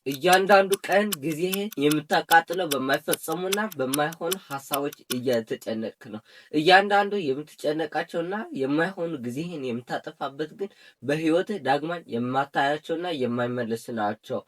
እያንዳንዱ ቀን ጊዜህን የምታቃጥለው በማይፈጸሙና በማይሆኑ ሐሳቦች እየተጨነቅክ ነው። እያንዳንዱ የምትጨነቃቸውና የማይሆኑ ጊዜህን የምታጠፋበት ግን በህይወትህ ዳግማኝ የማታያቸውና የማይመለሱ ናቸው።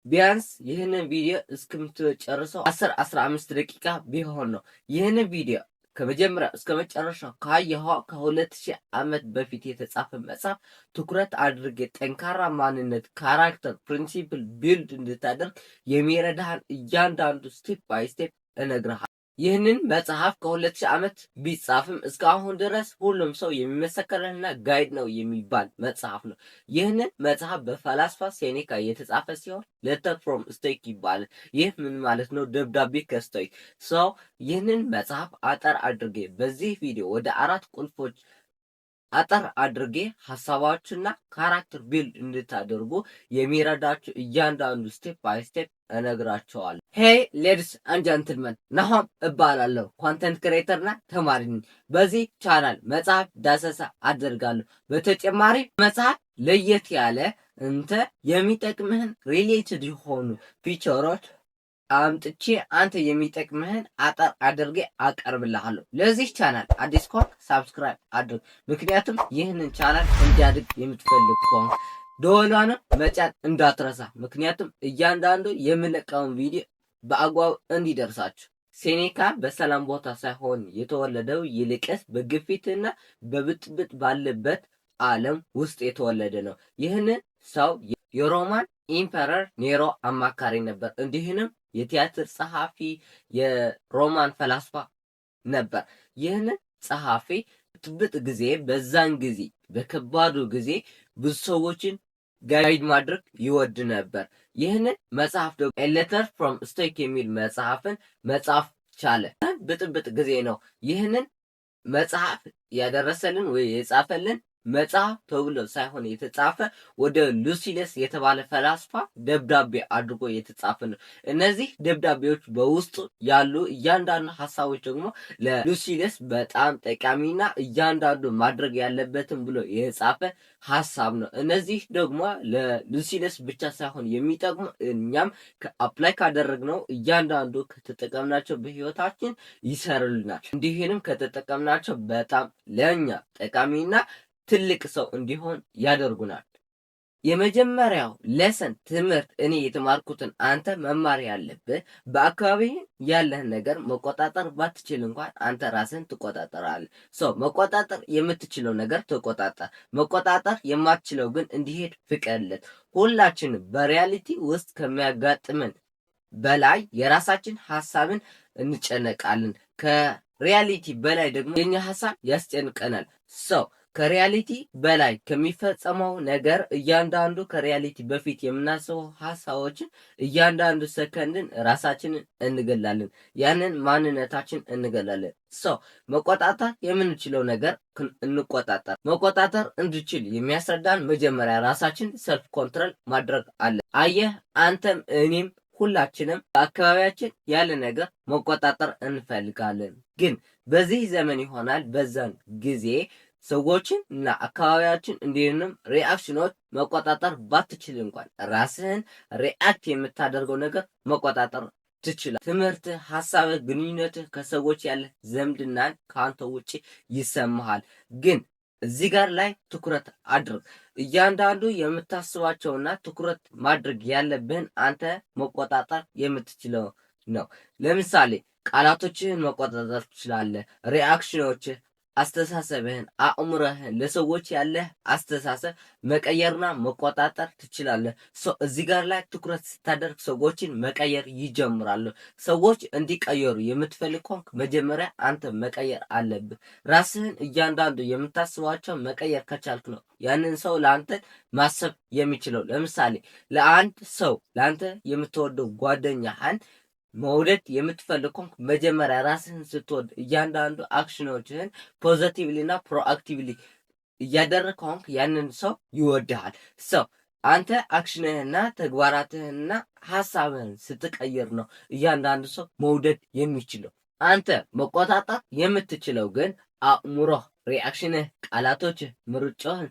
ቢያንስ ይህንን ቪዲዮ እስከምትጨርሰው 10-15 ደቂቃ ቢሆን ነው። ይህንን ቪዲዮ ከመጀመሪያ እስከ መጨረሻው ካየኸው ከ2000 ዓመት በፊት የተጻፈ መጽሐፍ ትኩረት አድርጌ ጠንካራ ማንነት፣ ካራክተር፣ ፕሪንሲፕል ቢልድ እንድታደርግ የሚረዳህን እያንዳንዱ ስቴፕ ባይ ስቴፕ እነግርሃለሁ። ይህንን መጽሐፍ ከ2000 ዓመት ቢጻፍም እስካሁን ድረስ ሁሉም ሰው የሚመሰከርና ጋይድ ነው የሚባል መጽሐፍ ነው። ይህንን መጽሐፍ በፈላስፋ ሴኔካ የተጻፈ ሲሆን ሌተር ፍሮም ስቶይክ ይባላል። ይህ ምን ማለት ነው? ደብዳቤ ከስቶይክ ሰው። ይህንን መጽሐፍ አጠር አድርጌ በዚህ ቪዲዮ ወደ 4 ቁልፎች አጠር አድርጌ ሐሳባችሁና ካራክተር ቢልድ እንድታደርጉ የሚረዳችሁ እያንዳንዱ ስቴፕ ባይ ስቴፕ እነግራቸዋለሁ። ሄይ ሌዲስ አንድ ጀንትልመን፣ ናሆም እባላለሁ። ኮንተንት ክሬተርና ተማሪ ነኝ። በዚህ ቻናል መጽሐፍ ዳሰሳ አደርጋለሁ። በተጨማሪ መጽሐፍ ለየት ያለ እንተ የሚጠቅምህን ሪሌትድ የሆኑ ፊቸሮች አምጥቼ አንተ የሚጠቅምህን አጠር አድርጌ አቀርብልሃለሁ። ለዚህ ቻናል አዲስ ከሆንክ ሳብስክራይብ አድርግ፣ ምክንያቱም ይህንን ቻናል እንዲያድግ የምትፈልግ ከሆንክ ደወሏን መጫን እንዳትረሳ፣ ምክንያቱም እያንዳንዱ የምለቀውን ቪዲዮ በአግባቡ እንዲደርሳችሁ። ሴኔካ በሰላም ቦታ ሳይሆን የተወለደው ይልቅስ በግፊትና በብጥብጥ ባለበት ዓለም ውስጥ የተወለደ ነው። ይህንን ሰው የሮማን ኢምፐረር ኔሮ አማካሪ ነበር። እንዲህንም የቲያትር ጸሐፊ፣ የሮማን ፈላስፋ ነበር። ይህንን ጸሐፊ ብጥብጥ ጊዜ፣ በዛን ጊዜ በከባዱ ጊዜ ብዙ ሰዎችን ጋይድ ማድረግ ይወድ ነበር። ይህንን መጽሐፍ ደግሞ ሌተር ፍሮም ስቶይክ የሚል መጽሐፍን መጽሐፍ ቻለ። ብጥብጥ ጊዜ ነው ይህንን መጽሐፍ ያደረሰልን ወይ የጻፈልን መጽሐፍ ተብሎ ሳይሆን የተጻፈ ወደ ሉሲለስ የተባለ ፈላስፋ ደብዳቤ አድርጎ የተጻፈ ነው። እነዚህ ደብዳቤዎች በውስጡ ያሉ እያንዳንዱ ሐሳቦች ደግሞ ለሉሲለስ በጣም ጠቃሚና እያንዳንዱ ማድረግ ያለበትን ብሎ የጻፈ ሐሳብ ነው። እነዚህ ደግሞ ለሉሲለስ ብቻ ሳይሆን የሚጠቅሙ እኛም አፕላይ ካደረግነው እያንዳንዱ ከተጠቀምናቸው በህይወታችን ይሰሩልናል። እንዲህንም ከተጠቀምናቸው በጣም ለኛ ጠቃሚና ትልቅ ሰው እንዲሆን ያደርጉናል። የመጀመሪያው ሌሰን ትምህርት እኔ የተማርኩትን አንተ መማር ያለብህ በአካባቢ ያለህን ነገር መቆጣጠር ባትችል እንኳን አንተ ራስን ትቆጣጠራለህ። መቆጣጠር የምትችለው ነገር ተቆጣጠር። መቆጣጠር የማትችለው ግን እንዲሄድ ፍቀድለት። ሁላችንም በሪያሊቲ ውስጥ ከሚያጋጥመን በላይ የራሳችን ሐሳብን እንጨነቃለን። ከሪያሊቲ በላይ ደግሞ የኛ ሐሳብ ያስጨንቀናል። ከሪያሊቲ በላይ ከሚፈጸመው ነገር እያንዳንዱ ከሪያሊቲ በፊት የምናስበው ሐሳቦችን እያንዳንዱ ሰከንድን ራሳችንን እንገላለን። ያንን ማንነታችን እንገላለን። መቆጣጠር የምንችለው ነገር እንቆጣጠር። መቆጣጠር እንድችል የሚያስረዳን መጀመሪያ ራሳችን ሰልፍ ኮንትሮል ማድረግ አለ። አየህ፣ አንተም እኔም ሁላችንም በአካባቢያችን ያለ ነገር መቆጣጠር እንፈልጋለን። ግን በዚህ ዘመን ይሆናል በዛን ጊዜ ሰዎችን እና አካባቢያችን እንዲሁም ሪአክሽኖች መቆጣጠር ባትችል እንኳን ራስህን ሪአክት የምታደርገው ነገር መቆጣጠር ትችላለህ። ትምህርትህ፣ ሐሳብህ፣ ግንኙነትህ ከሰዎች ያለ ዘምድናን ከአንተ ውጪ ይሰማሃል። ግን እዚህ ጋር ላይ ትኩረት አድርግ። እያንዳንዱ የምታስባቸውና ትኩረት ማድረግ ያለብህን አንተ መቆጣጠር የምትችለው ነው። ለምሳሌ ቃላቶችህን መቆጣጠር ትችላለህ። ሪአክሽኖችህ፣ አስተሳሰብህን፣ አእምሮህን፣ ለሰዎች ያለህ አስተሳሰብ መቀየርና መቆጣጠር ትችላለህ። እዚህ ጋር ላይ ትኩረት ስታደርግ ሰዎችን መቀየር ይጀምራሉ። ሰዎች እንዲቀየሩ የምትፈልግ ከሆንክ መጀመሪያ አንተ መቀየር አለብህ። ራስህን እያንዳንዱ የምታስባቸው መቀየር ከቻልክ ነው ያንን ሰው ለአንተ ማሰብ የሚችለው። ለምሳሌ ለአንድ ሰው ለአንተ የምትወደው ጓደኛህን መውደድ የምትፈልግ ከሆንክ መጀመሪያ ራስህን ስትወድ እያንዳንዱ አክሽኖችህን ፖዚቲቭሊና ፕሮአክቲቭሊ እያደረግህ ከሆንክ ያንን ሰው ይወድሃል። አንተ አክሽንህና ተግባራትህንና ሐሳብህን ስትቀይር ነው እያንዳንዱ ሰው መውደድ የሚችለው። አንተ መቆጣጠር የምትችለው ግን አእምሮህ፣ ሪአክሽንህ፣ ቃላቶችህ፣ ምርጫህን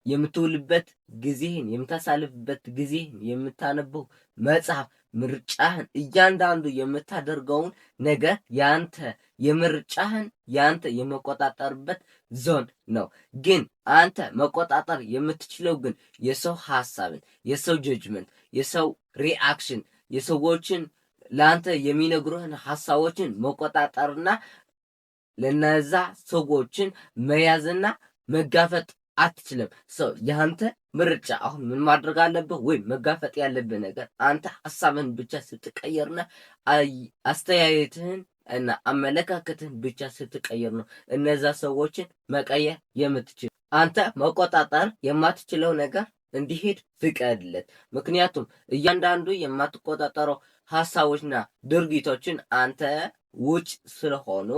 የምትውልበት ጊዜህን የምታሳልፍበት ጊዜህን የምታነበው መጽሐፍ ምርጫህን እያንዳንዱ የምታደርገውን ነገር ያንተ የምርጫህን ያንተ የመቆጣጠርበት ዞን ነው። ግን አንተ መቆጣጠር የምትችለው ግን የሰው ሐሳብን፣ የሰው ጀጅመንት፣ የሰው ሪአክሽን፣ የሰዎችን ለአንተ የሚነግሩህን ሐሳቦችን መቆጣጠርና ለነዛ ሰዎችን መያዝና መጋፈጥ አትችልም። ሰው ያንተ ምርጫ አሁን ምን ማድረግ አለብህ? ወይም መጋፈጥ ያለብህ ነገር አንተ ሐሳብን ብቻ ስትቀየርና አስተያየትህን እና አመለካከትህን ብቻ ስትቀየር ነው እነዛ ሰዎችን መቀየር የምትችል። አንተ መቆጣጠር የማትችለው ነገር እንዲሄድ ፍቀድለት። ምክንያቱም እያንዳንዱ የማትቆጣጠረው ሐሳቦችና ድርጊቶችን አንተ ውጭ ስለሆኑ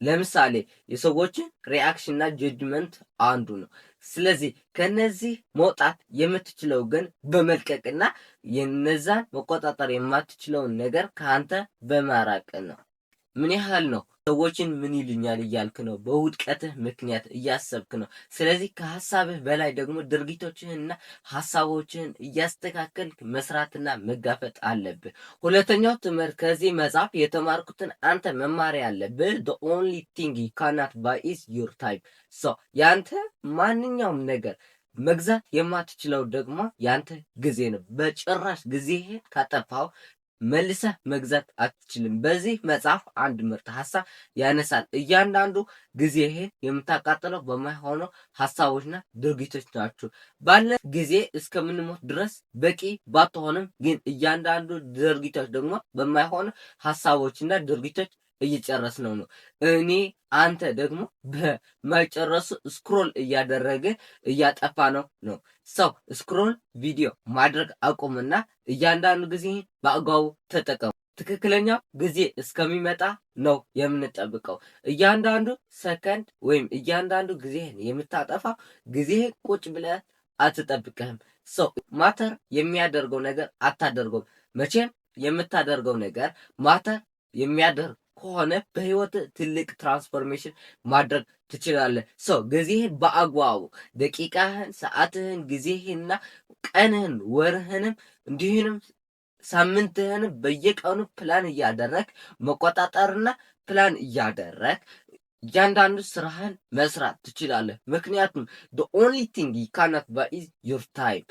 ለምሳሌ የሰዎችን ሪአክሽንና ጀጅመንት አንዱ ነው። ስለዚህ ከነዚህ መውጣት የምትችለው ግን በመልቀቅና የነዛን መቆጣጠር የማትችለውን ነገር ከአንተ በማራቅ ነው። ምን ያህል ነው ሰዎችን ምን ይሉኛል እያልክ ነው፣ በውድቀትህ ምክንያት እያሰብክ ነው። ስለዚህ ከሀሳብህ በላይ ደግሞ ድርጊቶችህንና ሀሳቦችህን እያስተካከልክ መስራትና መጋፈጥ አለብህ። ሁለተኛው ትምህርት ከዚህ መጽሐፍ የተማርኩትን አንተ መማር ያለብህ the only thing you cannot buy is your time። ያንተ ማንኛውም ነገር መግዛት የማትችለው ደግሞ ያንተ ጊዜ ነው። በጭራሽ ጊዜህን ካጠፋው መልሰህ መግዛት አትችልም። በዚህ መጽሐፍ አንድ ምርጥ ሐሳብ ያነሳል። እያንዳንዱ ጊዜህን የምታቃጥለው በማይሆኑ ሐሳቦችና ድርጊቶች ናቸው። ባለ ጊዜ እስከምንሞት ድረስ በቂ ባትሆንም ግን እያንዳንዱ ድርጊቶች ደግሞ በማይሆኑ ሐሳቦችና ድርጊቶች እየጨረስነው ነው። እኔ አንተ ደግሞ በማይጨረሱ ስክሮል እያደረገ እያጠፋ ነው። ሰው ስክሮል ቪዲዮ ማድረግ አቁምና እያንዳንዱ ጊዜ በአግባቡ ተጠቀሙ። ትክክለኛው ጊዜ እስከሚመጣ ነው የምንጠብቀው። እያንዳንዱ ሰከንድ ወይም እያንዳንዱ ጊዜህን የምታጠፋው ጊዜህን ቁጭ ብለህ አትጠብቅህም። ሰው ማተር የሚያደርገው ነገር አታደርገውም። መቼም የምታደርገው ነገር ማተር የሚያደርግ ከሆነ በህይወት ትልቅ ትራንስፎርሜሽን ማድረግ ትችላለህ። ጊዜህን በአግባቡ ደቂቃህን፣ ሰዓትህን፣ ጊዜህንና ቀንህን፣ ወርህንም እንዲሁም ሳምንትህንም በየቀኑ ፕላን እያደረግ መቆጣጠርና ፕላን እያደረግ እያንዳንዱ ስራህን መስራት ትችላለህ። ምክንያቱም the only thing you cannot buy is your time።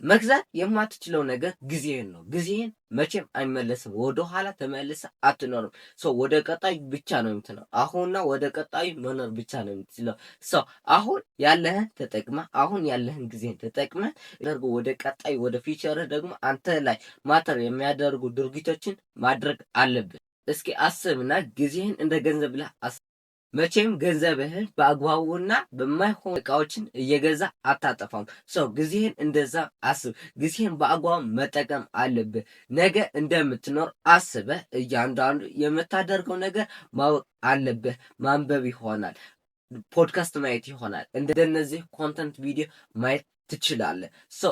መግዛት የማትችለው ነገር ጊዜህን ነው። ጊዜህን መቼም አይመለስም። ወደ ኋላ ተመልሰ አትኖርም። ወደ ቀጣይ ብቻ ነው የምትለው። አሁንና ወደ ቀጣዩ መኖር ብቻ ነው የምትችለው። አሁን ያለህን ተጠቅመ አሁን ያለህን ጊዜህን ተጠቅመ ወደ ቀጣይ ወደ ፊቸርህ ደግሞ አንተ ላይ ማተር የሚያደርጉ ድርጊቶችን ማድረግ አለብን። እስኪ አስብና ጊዜህን እንደ ገንዘብ ብለህ አስብ። መቼም ገንዘብህን በአግባቡና በማይሆን እቃዎችን እየገዛ አታጠፋም። ጊዜህን እንደዛ አስብ። ጊዜህን በአግባቡ መጠቀም አለብህ። ነገ እንደምትኖር አስበህ እያንዳንዱ የምታደርገው ነገር ማወቅ አለብህ። ማንበብ ይሆናል፣ ፖድካስት ማየት ይሆናል። እንደነዚህ ኮንተንት ቪዲዮ ማየት ትችላለህ።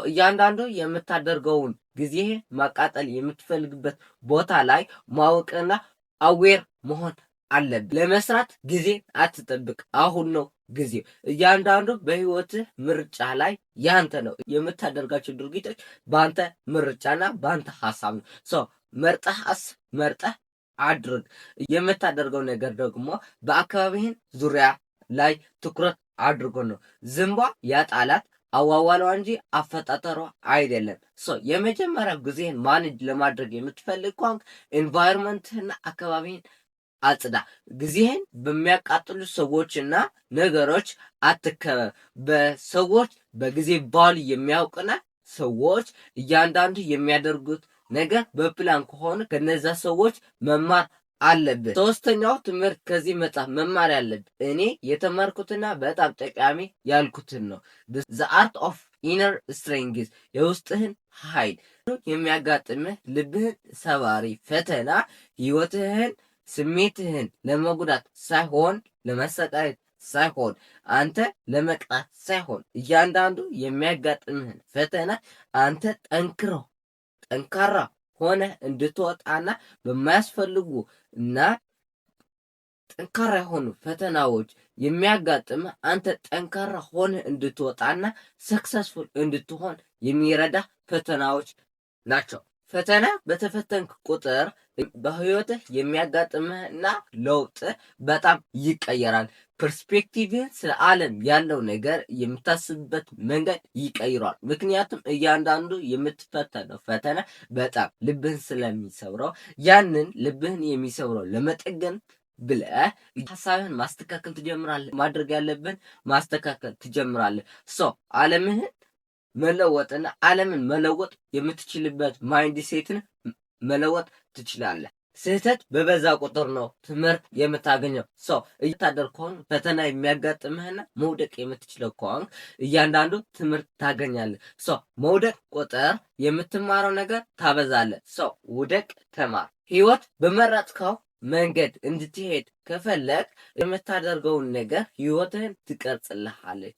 እያንዳንዱ የምታደርገውን ጊዜህን ማቃጠል የምትፈልግበት ቦታ ላይ ማወቅና አዌር መሆን አለብህ። ለመስራት ጊዜ አትጠብቅ። አሁን ነው ጊዜው። እያንዳንዱ በህይወትህ ምርጫ ላይ ያንተ ነው። የምታደርጋቸው ድርጊቶች በአንተ ምርጫና በአንተ ሀሳብ ነው። መርጠህ አስብ፣ መርጠህ አድርግ። የምታደርገው ነገር ደግሞ በአካባቢህን ዙሪያ ላይ ትኩረት አድርጎ ነው። ዝንቧ ያጣላት አዋዋሏ እንጂ አፈጣጠሯ አይደለም። የመጀመሪያው ጊዜህን ማኔጅ ለማድረግ የምትፈልግ ከሆንክ ኤንቫይሮንመንትህና አካባቢህን አጽዳ። ጊዜህን በሚያቃጥሉ ሰዎችና ነገሮች አትከበብ። በሰዎች በጊዜ ባል የሚያውቅና ሰዎች እያንዳንዱ የሚያደርጉት ነገር በፕላን ከሆነ ከነዛ ሰዎች መማር አለብን። ሶስተኛው ትምህርት ከዚህ መጽሐፍ መማር ያለብን እኔ የተማርኩትና በጣም ጠቃሚ ያልኩትን ነው። the art of inner strength የውስጥህን ኃይል የሚያጋጥምህ ልብህን ሰባሪ ፈተና ህይወትህን ስሜትህን ለመጉዳት ሳይሆን ለመሰቃየት ሳይሆን አንተ ለመቅጣት ሳይሆን እያንዳንዱ የሚያጋጥምህን ፈተና አንተ ጠንካራ ሆነ እንድትወጣና በማያስፈልጉ እና ጠንካራ የሆኑ ፈተናዎች የሚያጋጥም አንተ ጠንካራ ሆነ እንድትወጣና ሰክሰስፉል እንድትሆን የሚረዳ ፈተናዎች ናቸው። ፈተና በተፈተንክ ቁጥር በህይወትህ የሚያጋጥምህና ለውጥ በጣም ይቀየራል። ፐርስፔክቲቭህን ስለ ዓለም ያለው ነገር የምታስብበት መንገድ ይቀይሯል። ምክንያቱም እያንዳንዱ የምትፈተነው ፈተና በጣም ልብህን ስለሚሰብረው ያንን ልብህን የሚሰብረው ለመጠገን ብለህ ሀሳብህን ማስተካከል ትጀምራለህ። ማድረግ ያለብህን ማስተካከል ትጀምራለህ። ዓለምህን መለወጥና ዓለምን መለወጥ የምትችልበት ማይንድ ሴትን መለወጥ ትችላለህ። ስህተት በበዛ ቁጥር ነው ትምህርት የምታገኘው። እየታደር ከሆን ፈተና የሚያጋጥምህና መውደቅ የምትችለው ከሆን እያንዳንዱ ትምህርት ታገኛለህ። መውደቅ ቁጥር የምትማረው ነገር ታበዛለህ። ውደቅ፣ ተማር። ህይወት በመረጥከው መንገድ እንድትሄድ ከፈለግ የምታደርገውን ነገር ህይወትህን ትቀርጽልሃለች።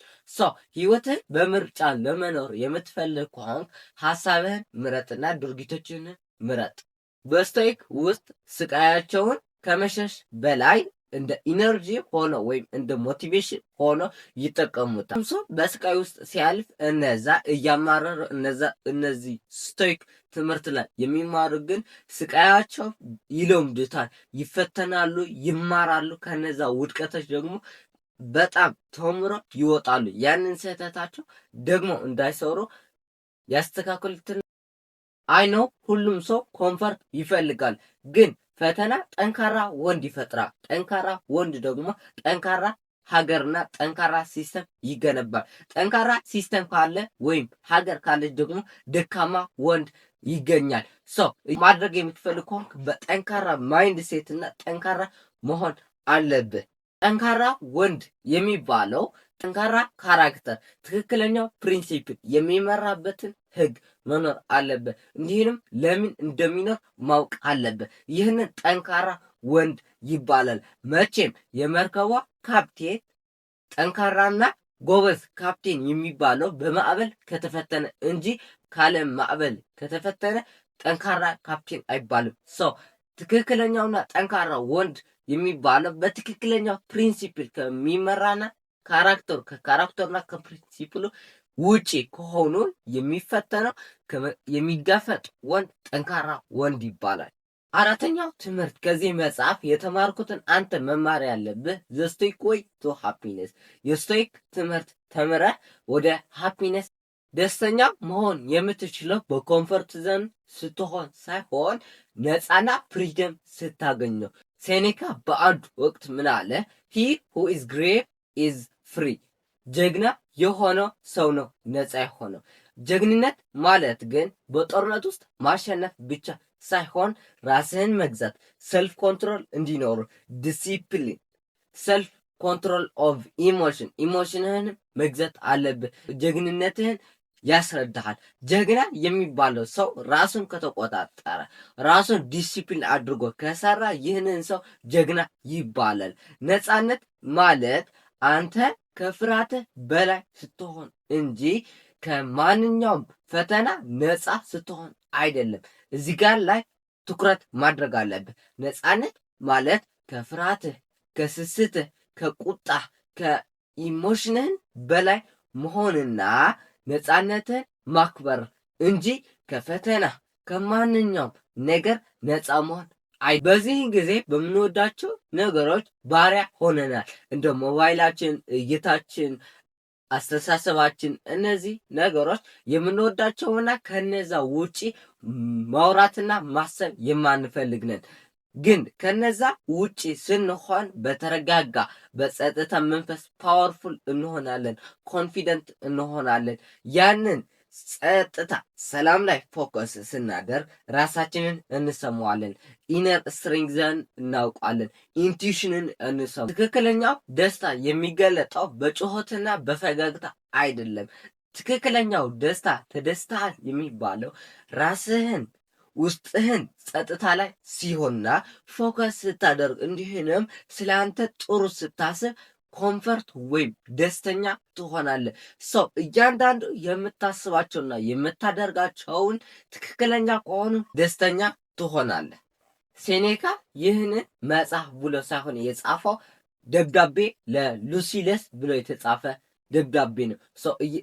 ህይወትህን በምርጫ ለመኖር የምትፈልግ ከሆን ሀሳብህን ምረጥና ድርጊቶችን ምረጥ። በስቶይክ ውስጥ ስቃያቸውን ከመሸሽ በላይ እንደ ኢነርጂ ሆኖ ወይም እንደ ሞቲቬሽን ሆኖ ይጠቀሙታል። በስቃይ ውስጥ ሲያልፍ እነዛ እያማረሩ እነዚህ ስቶይክ ትምህርት ላይ የሚማሩ ግን ስቃያቸው ይለምዱታል፣ ይፈተናሉ፣ ይማራሉ። ከነዛ ውድቀቶች ደግሞ በጣም ተምሮ ይወጣሉ። ያንን ስህተታቸው ደግሞ እንዳይሰሩ ያስተካክሉትን። አይ ነው ሁሉም ሰው ኮንፈርት ይፈልጋል፣ ግን ፈተና ጠንካራ ወንድ ይፈጥራል። ጠንካራ ወንድ ደግሞ ጠንካራ ሀገርና ጠንካራ ሲስተም ይገነባል። ጠንካራ ሲስተም ካለ ወይም ሀገር ካለች ደግሞ ደካማ ወንድ ይገኛል። ማድረግ የምትፈልግ ከሆንክ በጠንካራ ማይንድ ሴትና ጠንካራ መሆን አለብህ። ጠንካራ ወንድ የሚባለው ጠንካራ ካራክተር፣ ትክክለኛው ፕሪንሲፕል የሚመራበትን ህግ መኖር አለበት። እንዲህንም ለምን እንደሚኖር ማወቅ አለበት። ይህንን ጠንካራ ወንድ ይባላል። መቼም የመርከቧ ካፕቴን ጠንካራና ጎበዝ ካፕቴን የሚባለው በማዕበል ከተፈተነ እንጂ ካለ ማዕበል ከተፈተነ ጠንካራ ካፕቴን አይባልም። ትክክለኛውና ጠንካራ ወንድ የሚባለው በትክክለኛው ፕሪንሲፕል ከሚመራና ከካራክተርና ከፕሪንሲፕሉ ውጪ ከሆኑ የሚፈተነው የሚጋፈጥ ወንድ ጠንካራ ወንድ ይባላል። አራተኛው ትምህርት ከዚህ መጽሐፍ የተማርኩትን አንተ መማር ያለብህ ዘ ስቶይክ ዌይ ቱ ሃፒነስ። የስቶይክ ትምህርት ተምረህ ወደ ሃፒነስ ደስተኛ መሆን የምትችለው በኮምፈርት ዘን ስትሆን ሳይሆን ነፃና ፍሪደም ስታገኝ ነው። ሴኔካ በአንድ ወቅት ምን አለ? ሂ ሁ ኢዝ ግሬቭ ኢዝ ፍሪ። ጀግና የሆነው ሰው ነው ነፃ የሆነው። ጀግንነት ማለት ግን በጦርነት ውስጥ ማሸነፍ ብቻ ሳይሆን ራስህን መግዛት፣ ሰልፍ ኮንትሮል እንዲኖሩ፣ ዲሲፕሊን፣ ሰልፍ ኮንትሮል ኦፍ ኢሞሽንህን መግዛት አለብህ። ጀግንነትህን ያስረዳሃል። ጀግና የሚባለው ሰው ራሱን ከተቆጣጠረ፣ ራሱን ዲሲፕሊን አድርጎ ከሰራ ይህንን ሰው ጀግና ይባላል። ነፃነት ማለት አንተ ከፍርሃትህ በላይ ስትሆን እንጂ ከማንኛውም ፈተና ነፃ ስትሆን አይደለም። እዚህ ጋር ላይ ትኩረት ማድረግ አለብህ። ነፃነት ማለት ከፍርሃትህ፣ ከስስትህ፣ ከቁጣህ፣ ከኢሞሽንህን በላይ መሆንና ነፃነትህን ማክበር እንጂ ከፈተና ከማንኛውም ነገር ነፃ መሆን በዚህ ጊዜ በምንወዳቸው ነገሮች ባሪያ ሆነናል። እንደ ሞባይላችን፣ እይታችን፣ አስተሳሰባችን፣ እነዚህ ነገሮች የምንወዳቸውና ከነዛ ውጪ ማውራትና ማሰብ የማንፈልግ ነን። ግን ከነዛ ውጪ ስንሆን በተረጋጋ በጸጥታ መንፈስ ፓወርፉል እንሆናለን፣ ኮንፊደንት እንሆናለን። ያንን ጸጥታ ሰላም ላይ ፎከስ ስናደርግ ራሳችንን እንሰማዋለን። ኢነር ስትሬንግዘን እናውቃለን። ኢንቱዊሽንን እንሰማ። ትክክለኛው ደስታ የሚገለጠው በጩኸትና በፈገግታ አይደለም። ትክክለኛው ደስታ ተደስተሃል የሚባለው ራስህን ውስጥህን ጸጥታ ላይ ሲሆንና ፎከስ ስታደርግ እንዲህንም ስለ አንተ ጥሩ ስታስብ ኮንፈርት ወይም ደስተኛ ትሆናለህ። እያንዳንዱ የምታስባቸውና የምታደርጋቸውን ትክክለኛ ከሆኑ ደስተኛ ትሆናለህ። ሴኔካ ይህንን መጽሐፍ ብሎ ሳይሆን የጻፈው ደብዳቤ ለሉሲለስ ብሎ የተጻፈ ደብዳቤ ነው።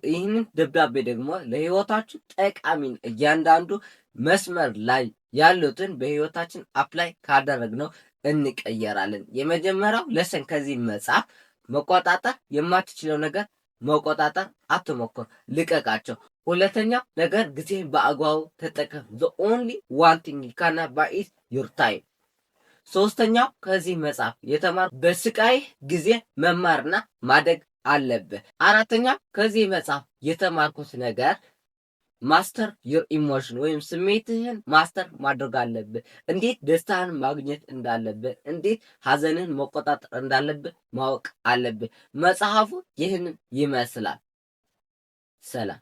ይህንን ደብዳቤ ደግሞ ለህይወታችን ጠቃሚ ነው። እያንዳንዱ መስመር ላይ ያሉትን በህይወታችን አፕላይ ካደረግነው እንቀየራለን። የመጀመሪያው ለሰን ከዚህ መጽሐፍ መቆጣጠር የማትችለው ነገር መቆጣጠር አትሞክር፣ ልቀቃቸው። ሁለተኛው ነገር ጊዜ በአግባቡ ተጠቀም። the only one thing you cannot buy is your time። ሶስተኛው ከዚህ መጽሐፍ የተማር በስቃይ ጊዜ መማርና ማደግ አለብህ። አራተኛው ከዚህ መጽሐፍ የተማርኩት ነገር ማስተር ዩር ኢሞሽን ወይም ስሜትህን ማስተር ማድረግ አለብህ። እንዴት ደስታህን ማግኘት እንዳለብህ፣ እንዴት ሀዘንን መቆጣጠር እንዳለብህ ማወቅ አለብህ። መጽሐፉ ይህንን ይመስላል። ሰላም።